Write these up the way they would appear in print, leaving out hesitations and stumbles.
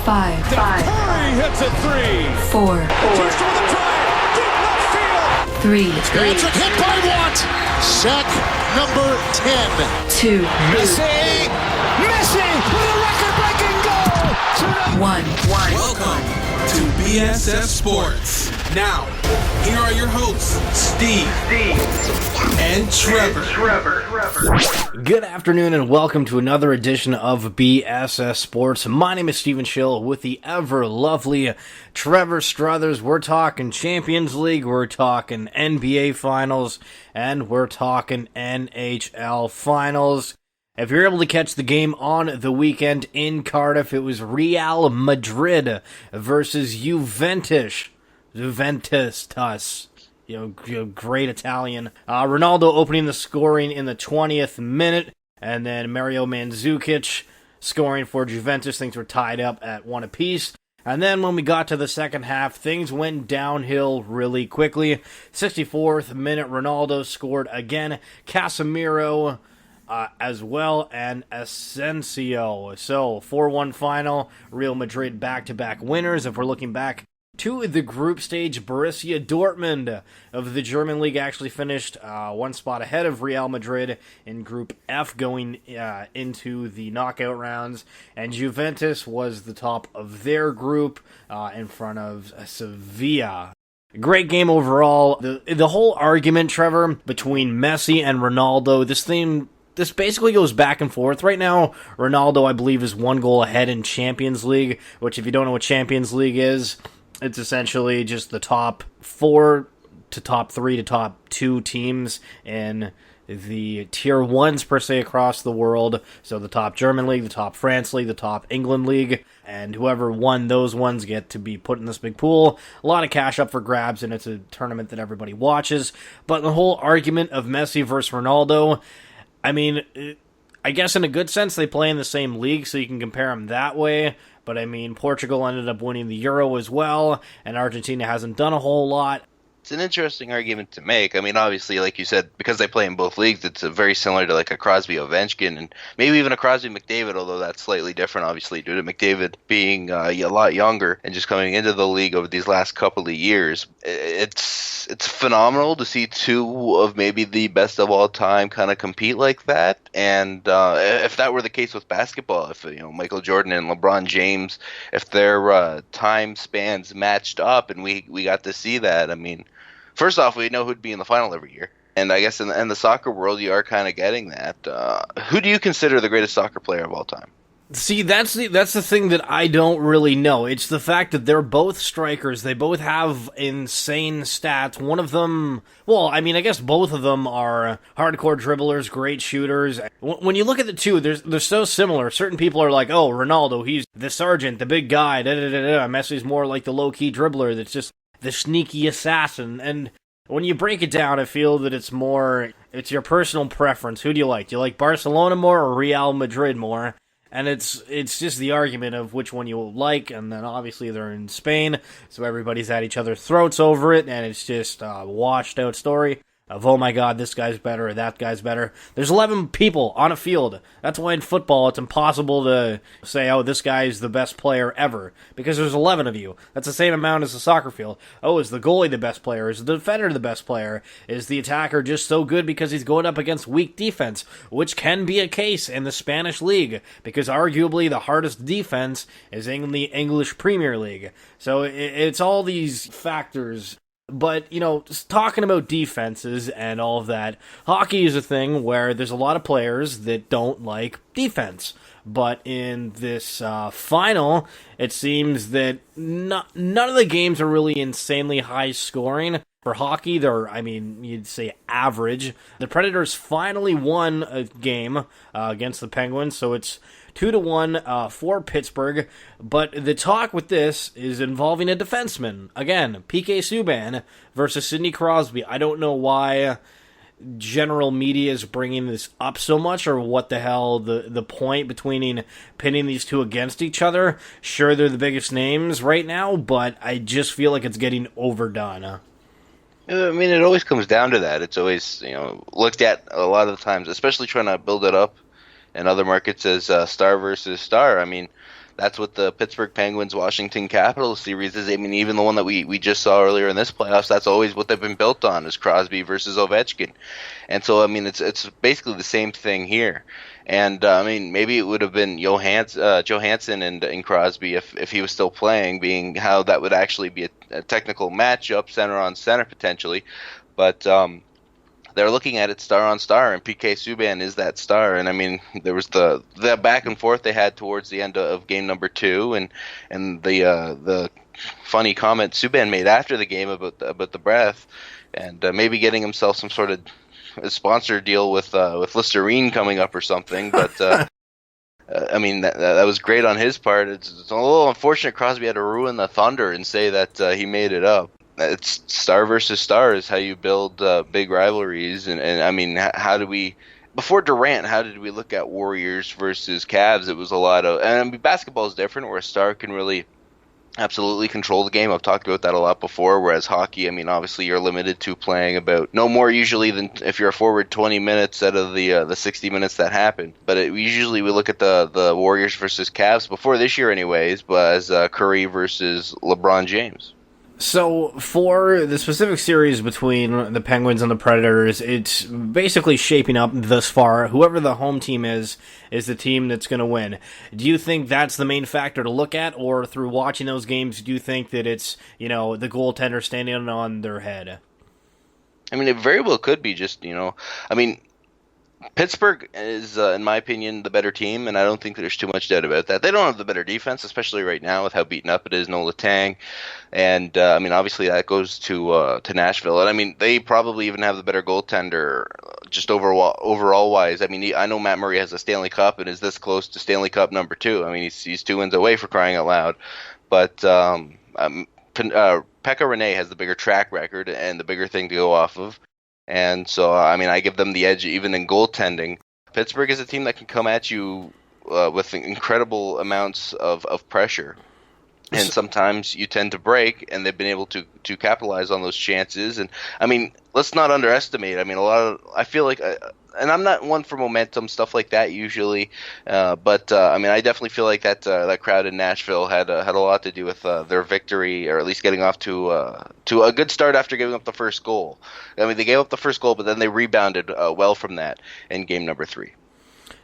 5. Curry hits a three. 4. Just for the drive. Deep left field. 3. Patrick hit by Watt. Sack number 10. 2. Messi with a record-breaking goal. 1. Welcome to BSS Sports. Now, here are your hosts, Steve and Trevor. Good afternoon and welcome to another edition of BSS Sports. My name is Steve Schill with the ever lovely Trevor Struthers. We're talking Champions League, we're talking NBA Finals, and we're talking NHL Finals. If you're able to catch the game on the weekend in Cardiff, it was Real Madrid versus Juventus. Great Italian. Ronaldo opening the scoring in the 20th minute, and then Mario Mandzukic scoring for Juventus. Things were tied up at 1 apiece. And then when we got to the second half, things went downhill really quickly. 64th minute, Ronaldo scored again. Casemiro as well, and Asensio. So, 4-1 final, Real Madrid back-to-back winners. If we're looking back to the group stage, Borussia Dortmund of the German league actually finished one spot ahead of Real Madrid in Group F going into the knockout rounds, and Juventus was the top of their group in front of Sevilla. Great game overall. The whole argument, Trevor, between Messi and Ronaldo, this basically goes back and forth. Right now, Ronaldo, I believe, is 1 goal ahead in Champions League, which if you don't know what Champions League is, it's essentially just the top 4 to top 3 to top 2 teams in the tier 1s, per se, across the world. So the top German league, the top France league, the top England league, and whoever won those ones get to be put in this big pool. A lot of cash up for grabs, and it's a tournament that everybody watches. But the whole argument of Messi versus Ronaldo, I mean, I guess in a good sense they play in the same league, so you can compare them that way. But I mean, Portugal ended up winning the Euro as well, and Argentina hasn't done a whole lot. It's an interesting argument to make. I mean, obviously, like you said, because they play in both leagues, it's very similar to like a Crosby-Ovechkin and maybe even a Crosby-McDavid, although that's slightly different, obviously, due to McDavid being a lot younger and just coming into the league over these last couple of years. It's phenomenal to see 2 of maybe the best of all time kind of compete like that. And if that were the case with basketball, if Michael Jordan and LeBron James, if their time spans matched up and we got to see that, I mean, first off, we know who'd be in the final every year. And I guess in the soccer world, you are kind of getting that. Who do you consider the greatest soccer player of all time? See, that's the thing that I don't really know. It's the fact that they're both strikers. They both have insane stats. One of them, well, I mean, I guess both of them are hardcore dribblers, great shooters. When you look at the two, they're so similar. Certain people are like, oh, Ronaldo, he's the sergeant, the big guy, da-da-da-da. Messi's more like the low-key dribbler that's just the sneaky assassin. And when you break it down, I feel that it's your personal preference. Who do you like? Do you like Barcelona more or Real Madrid more? And it's just the argument of which one you like, and then obviously they're in Spain, so everybody's at each other's throats over it, and it's just a washed out story of, oh my god, this guy's better or that guy's better. There's 11 people on a field. That's why in football it's impossible to say, oh, this guy's the best player ever, because there's 11 of you. That's the same amount as a soccer field. Oh, is the goalie the best player? Is the defender the best player? Is the attacker just so good because he's going up against weak defense? Which can be a case in the Spanish League, because arguably the hardest defense is in the English Premier League. So it's all these factors. But, just talking about defenses and all of that, hockey is a thing where there's a lot of players that don't like defense. But in this final, it seems that none of the games are really insanely high scoring. For hockey, you'd say average. The Predators finally won a game against the Penguins, so it's 2-1 for Pittsburgh. But the talk with this is involving a defenseman. Again, PK Subban versus Sidney Crosby. I don't know why general media is bringing this up so much, or what the hell the point between pitting these two against each other. Sure, they're the biggest names right now, but I just feel like it's getting overdone. I mean, it always comes down to that. It's always, looked at a lot of the times, especially trying to build it up in other markets as star versus star. I mean, That's what the Pittsburgh Penguins Washington Capitals series is. I mean, even the one that we just saw earlier in this playoffs, that's always what they've been built on, is Crosby versus Ovechkin. And so, I mean, it's basically the same thing here. And I mean, maybe it would have been Johansson and Crosby if he was still playing, being how that would actually be a technical matchup, center on center potentially. But they're looking at it star on star, and PK Subban is that star. And I mean, there was the back and forth they had towards the end of game number 2, and the funny comment Subban made after the game about the breath, and maybe getting himself some sort of a sponsor deal with Listerine coming up or something. But I mean, that was great on his part. It's a little unfortunate Crosby had to ruin the thunder and say that he made it up. It's star versus star is how you build big rivalries. And I mean, how did we, before Durant, how did we look at Warriors versus Cavs? It was a lot of, and I mean, basketball is different where a star can really absolutely control the game. I've talked about that a lot before, whereas hockey, I mean, obviously you're limited to playing about no more usually than, if you're a forward, 20 minutes out of the 60 minutes that happen. But usually we look at the Warriors versus Cavs, before this year anyways, but as Curry versus LeBron James. So, for the specific series between the Penguins and the Predators, it's basically shaping up thus far. Whoever the home team is the team that's going to win. Do you think that's the main factor to look at, or through watching those games, do you think that it's, the goaltender standing on their head? I mean, it very well could be just, I mean, Pittsburgh is, in my opinion, the better team, and I don't think there's too much doubt about that. They don't have the better defense, especially right now with how beaten up it is, no Letang. And, I mean, obviously that goes to Nashville. And, I mean, they probably even have the better goaltender just overall-wise. I mean, I know Matt Murray has a Stanley Cup and is this close to Stanley Cup number 2. I mean, he's 2 wins away, for crying out loud. But Pekka Rinne has the bigger track record and the bigger thing to go off of. And so, I mean, I give them the edge even in goaltending. Pittsburgh is a team that can come at you with incredible amounts of pressure. And sometimes you tend to break, and they've been able to capitalize on those chances. And, I mean, let's not underestimate. I mean, I feel like, and I'm not one for momentum, stuff like that usually. But I mean, I definitely feel like that crowd in Nashville had a lot to do with their victory, or at least getting off to a good start after giving up the first goal. I mean, they gave up the first goal, but then they rebounded well from that in game number 3.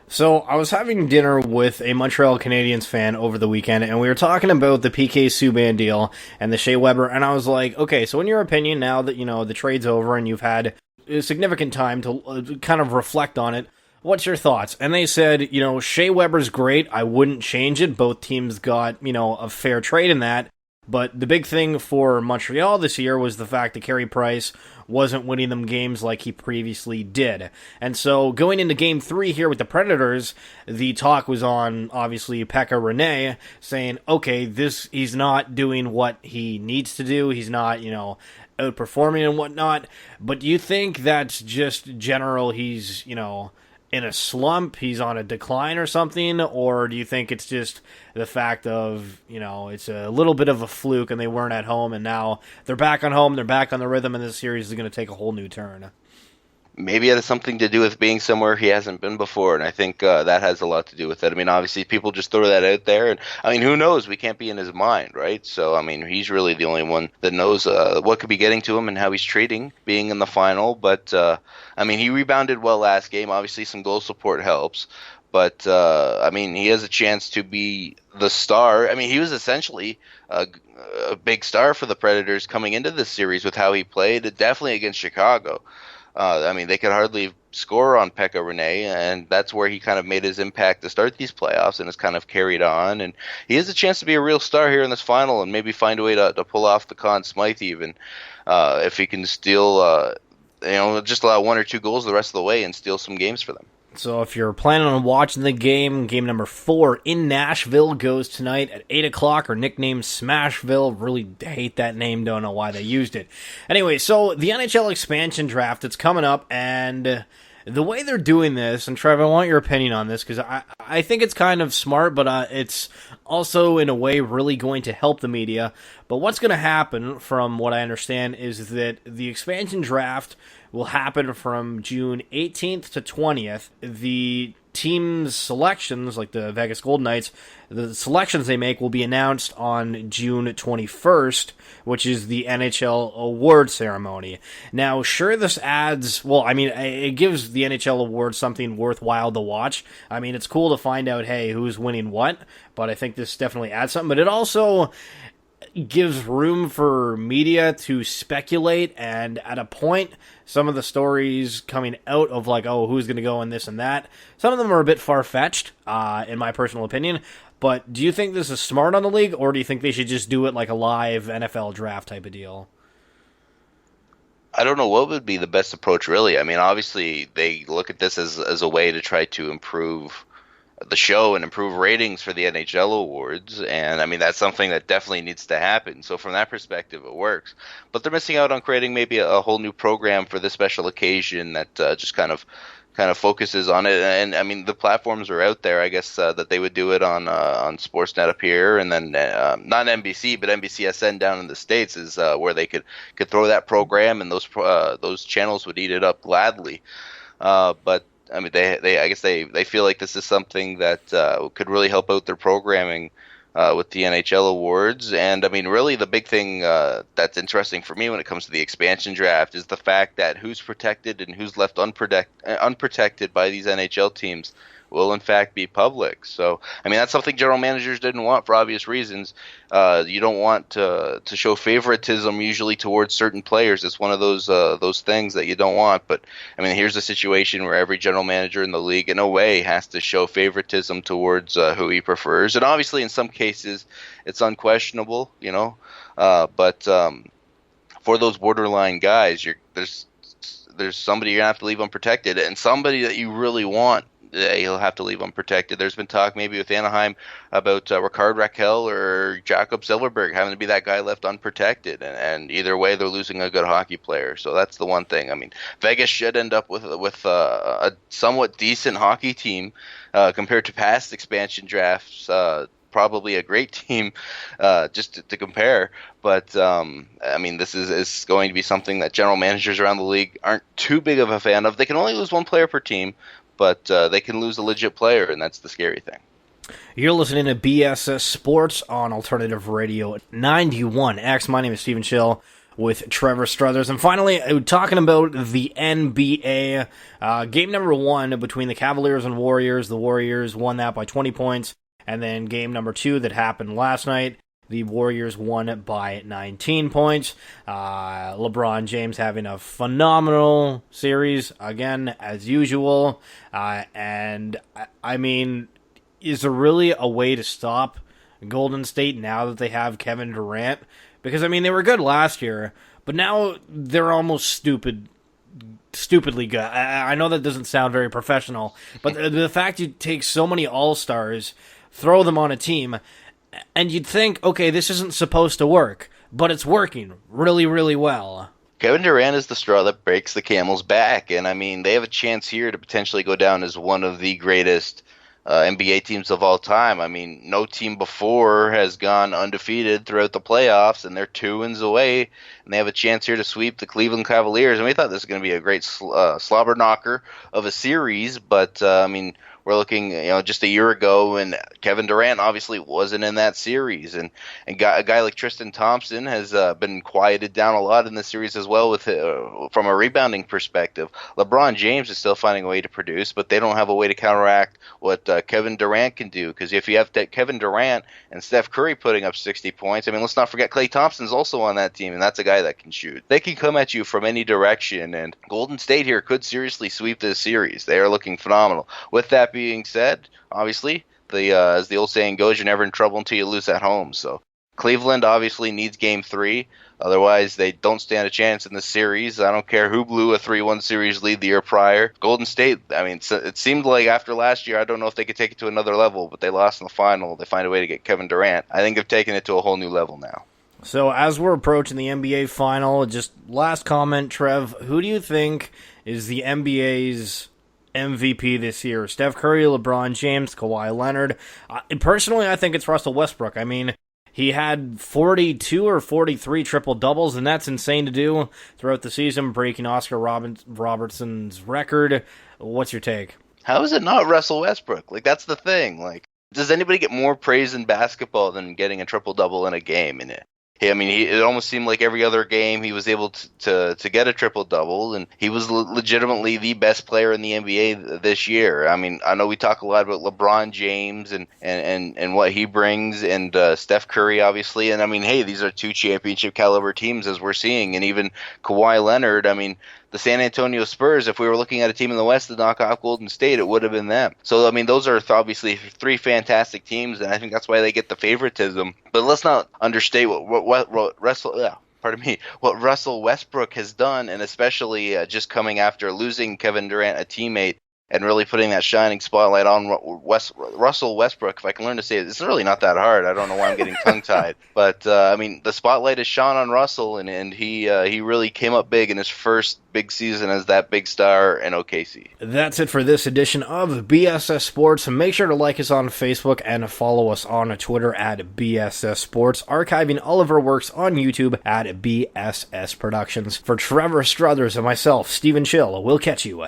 So, I was having dinner with a Montreal Canadiens fan over the weekend, and we were talking about the PK Subban deal and the Shea Weber, and I was like, okay, so in your opinion, now that, the trade's over and you've had a significant time to kind of reflect on it, what's your thoughts? And they said, Shea Weber's great, I wouldn't change it, both teams got, a fair trade in that, but the big thing for Montreal this year was the fact that Carey Price wasn't winning them games like he previously did. And so going into Game 3 here with the Predators, the talk was on, obviously, Pekka Rinne saying, okay, he's not doing what he needs to do. He's not, outperforming and whatnot. But do you think that's just general, he's, in a slump, he's on a decline or something, or do you think it's just the fact of, it's a little bit of a fluke and they weren't at home and now they're back on home, they're back on the rhythm, and this series is going to take a whole new turn? Maybe it has something to do with being somewhere he hasn't been before, and I think that has a lot to do with it. I mean, obviously, people just throw that out there, and, I mean, who knows? We can't be in his mind, right? So, I mean, he's really the only one that knows what could be getting to him and how he's treating being in the final, but, I mean, he rebounded well last game. Obviously, some goal support helps, but, I mean, he has a chance to be the star. I mean, he was essentially a big star for the Predators coming into this series with how he played, definitely against Chicago. I mean, they could hardly score on Pekka Rinne, and that's where he kind of made his impact to start these playoffs and has kind of carried on. And he has a chance to be a real star here in this final and maybe find a way to pull off the Conn Smythe even, if he can steal, just allow 1 or 2 goals the rest of the way and steal some games for them. So if you're planning on watching the game number 4 in Nashville goes tonight at 8 o'clock, or nicknamed Smashville. Really hate that name, don't know why they used it. Anyway, so the NHL expansion draft, it's coming up, and the way they're doing this, and Trevor, I want your opinion on this, because I think it's kind of smart, but it's also, in a way, really going to help the media. But what's going to happen, from what I understand, is that the expansion draft will happen from June 18th to 20th. The teams' selections, like the Vegas Golden Knights, the selections they make will be announced on June 21st, which is the NHL award ceremony. Now, sure, this adds, well, I mean, it gives the NHL awards something worthwhile to watch. I mean, it's cool to find out, hey, who's winning what, but I think this definitely adds something. But it also gives room for media to speculate, and at a point, some of the stories coming out of like, oh, who's going to go in this and that, some of them are a bit far-fetched, in my personal opinion. But do you think this is smart on the league, or do you think they should just do it like a live NFL draft type of deal? I don't know what would be the best approach, really. I mean, obviously, they look at this as a way to try to improve the show and improve ratings for the NHL awards, and I mean that's something that definitely needs to happen. So from that perspective, it works. But they're missing out on creating maybe a whole new program for this special occasion that just kind of focuses on it. And I mean the platforms are out there. I guess that they would do it on Sportsnet up here, and then not NBC but NBCSN down in the States is where they could throw that program, and those channels would eat it up gladly. But I mean, I guess they feel like this is something that could really help out their programming with the NHL awards. And I mean, really, the big thing that's interesting for me when it comes to the expansion draft is the fact that who's protected and who's left unprotected by these NHL teams will in fact be public. So I mean, that's something general managers didn't want for obvious reasons. You don't want to show favoritism usually towards certain players. It's one of those things that you don't want. But I mean, here's a situation where every general manager in the league in a way has to show favoritism towards who he prefers. And obviously in some cases it's unquestionable, you know, but for those borderline guys, there's somebody you're gonna have to leave unprotected, and somebody that you really want, he'll have to leave unprotected. There's been talk maybe with Anaheim about Rickard Rakell or Jakob Silfverberg having to be that guy left unprotected, and either way they're losing a good hockey player. So that's the one thing. I mean, Vegas should end up with a somewhat decent hockey team compared to past expansion drafts. Probably a great team just to compare. But, I mean, this is going to be something that general managers around the league aren't too big of a fan of. They can only lose one player per team, but they can lose a legit player, and that's the scary thing. You're listening to BSS Sports on Alternative Radio 91X. My name is Stephen Schill with Trevor Struthers. And finally, talking about the NBA. Game number 1 between the Cavaliers and Warriors. The Warriors won that by 20 points. And then game number 2 that happened last night, the Warriors won by 19 points. LeBron James having a phenomenal series, again, as usual. And, I mean, is there really a way to stop Golden State now that they have Kevin Durant? Because, I mean, they were good last year, but now they're almost stupidly good. I know that doesn't sound very professional, but the fact you take so many all-stars, throw them on a team, and you'd think, okay, this isn't supposed to work, but it's working really, really well. Kevin Durant is the straw that breaks the camel's back, and I mean, they have a chance here to potentially go down as one of the greatest NBA teams of all time. I mean, no team before has gone undefeated throughout the playoffs, and they're 2 wins away, and they have a chance here to sweep the Cleveland Cavaliers. And we thought this was going to be a great slobber knocker of a series, but I mean, we're looking, you know, just a year ago, and Kevin Durant obviously wasn't in that series, and a guy like Tristan Thompson has been quieted down a lot in this series as well, with from a rebounding perspective. LeBron James is still finding a way to produce, but they don't have a way to counteract what Kevin Durant can do. Because if you have Kevin Durant and Steph Curry putting up 60 points, I mean, let's not forget Klay Thompson's also on that team, and that's a guy that can shoot. They can come at you from any direction, and Golden State here could seriously sweep this series. They are looking phenomenal. With that being said, obviously, as the old saying goes, you're never in trouble until you lose at home. So Cleveland obviously needs Game 3. Otherwise, they don't stand a chance in the series. I don't care who blew a 3-1 series lead the year prior. Golden State, I mean, it seemed like after last year, I don't know if they could take it to another level, but they lost in the final. They find a way to get Kevin Durant. I think they've taken it to a whole new level now. So as we're approaching the NBA final, just last comment, Trev, who do you think is the NBA's MVP this year? Steph Curry, LeBron James, Kawhi Leonard? Personally, I think it's Russell Westbrook. I mean, he had 42 or 43 triple-doubles, and that's insane to do throughout the season, breaking Oscar Robertson's record. What's your take? How is it not Russell Westbrook? Like, that's the thing. Like, does anybody get more praise in basketball than getting a triple-double in a game? And it almost seemed like every other game he was able to get a triple-double, and he was legitimately the best player in the NBA this year. I mean, I know we talk a lot about LeBron James and what he brings, and Steph Curry, obviously. And, I mean, hey, these are two championship-caliber teams, as we're seeing. And even Kawhi Leonard, I mean, the San Antonio Spurs, if we were looking at a team in the West to knock off Golden State, it would have been them. So, I mean, those are obviously three fantastic teams, and I think that's why they get the favoritism. But let's not understate what Russell Westbrook has done, and especially just coming after losing Kevin Durant, a teammate, and really putting that shining spotlight on Russell Westbrook. If I can learn to say it, it's really not that hard. I don't know why I'm getting tongue-tied. But, I mean, the spotlight is shone on Russell, and he really came up big in his first big season as that big star in OKC. That's it for this edition of BSS Sports. Make sure to like us on Facebook and follow us on Twitter at BSS Sports, archiving all of our works on YouTube at BSS Productions. For Trevor, Struthers, and myself, Stephen Schill, we'll catch you